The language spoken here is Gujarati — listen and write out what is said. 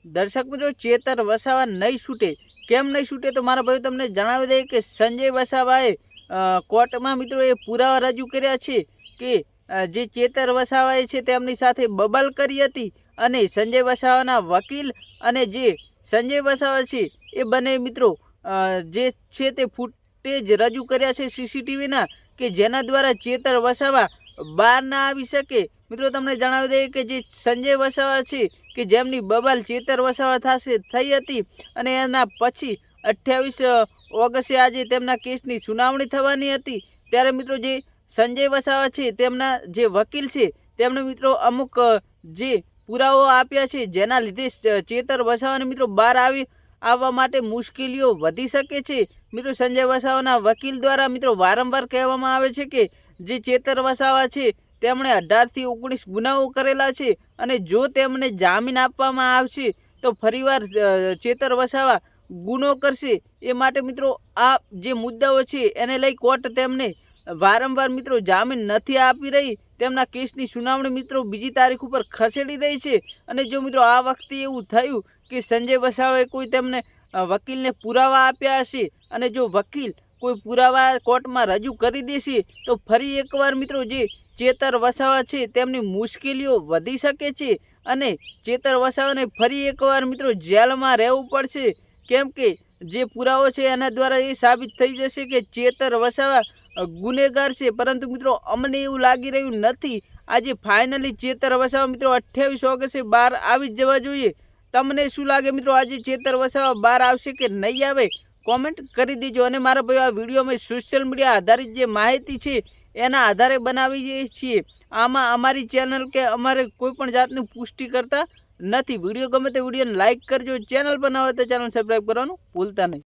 દર્શક મિત્રો, ચેતર વસાવા નહીં છૂટે. કેમ નહીં છૂટે તો મારા ભાઈઓ તમને જણાવી દઈએ કે સંજય વસાવાએ કોર્ટમાં મિત્રો એ પુરાવા રજૂ કર્યા છે કે જે ચેતર વસાવાએ છે તેમની સાથે બબાલ કરી હતી અને સંજય વસાવાના વકીલ અને જે સંજય વસાવા છે એ બંને મિત્રો જે છે તે ફૂટેજ રજૂ કર્યા છે સીસીટીવીના, કે જેના દ્વારા ચેતર વસાવા બહાર ના આવી શકે. મિત્રો તમને જણાવી દઈએ કે જે સંજય વસાવા છે કે જેમની બબાલ ચેતર વસાવા થઈ હતી અને એના પછી 28 ઓગસ્ટે આજે તેમના કેસની સુનાવણી થવાની હતી. ત્યારે મિત્રો જે સંજય વસાવા છે તેમના જે વકીલ છે તેમણે મિત્રો અમુક જે પુરાવો આપ્યા છે જેના લીધે ચેતર વસાવાને મિત્રો બહાર આવવા માટે મુશ્કેલીઓ વધી શકે છે. મિત્રો સંજય વસાવાના વકીલ દ્વારા મિત્રો વારંવાર કહેવામાં આવે છે કે જે ચેતર વસાવા છે તેમણે 18 થી 19 ગુનાઓ કરેલા છે અને જો તેમને જામીન આપવામાં આવશે તો ફરીવાર ચેતર વસાવા ગુનો કરશે. એ માટે મિત્રો આ જે મુદ્દાઓ છે એને લઈ કોર્ટ તેમને વારંવાર મિત્રો જામીન નથી આપી રહી. તેમના કેસની સુનાવણી મિત્રો બીજી તારીખ ઉપર ખસેડી રહી છે. અને જો મિત્રો આ વખતે એવું થયું કે સંજય વસાવાએ કોઈ તેમને વકીલને પુરાવા આપ્યા હશે અને જો વકીલ કોઈ પુરાવા કોર્ટમાં રજૂ કરી દેશે તો ફરી એકવાર મિત્રો જે ચેતર વસાવા છે તેમની મુશ્કેલીઓ વધી શકે છે અને ચેતર વસાવાને ફરી એકવાર મિત્રો જેલમાં રહેવું પડશે. કેમ કે જે પુરાવો છે એના દ્વારા એ સાબિત થઈ જશે કે ચેતર વસાવા ગુનેગાર છે. પરંતુ મિત્રો અમને એવું લાગી રહ્યું નથી. આજે ફાઇનલી ચેતર વસાવા મિત્રો 28 ઓગસ્ટે બહાર આવી જ જવા જોઈએ. તમને શું લાગે મિત્રો, આજે ચેતર વસાવા બહાર આવશે કે નહીં આવે? કોમેન્ટ કરી દેજો. અને મારા ભાઈઓ, આ વિડીયો અમે સોશિયલ મીડિયા આધારિત જે માહિતી છે એના આધારે બનાવીએ છીએ. આમાં અમારી ચેનલ કે અમારે કોઈ પણ જાતની પુષ્ટિ કરતા નથી. વિડીયો ગમે તો વિડીયોને લાઇક કરજો. ચેનલ પર ન હોય તો ચેનલ સબસ્ક્રાઈબ કરવાનું ભૂલતા નહીં.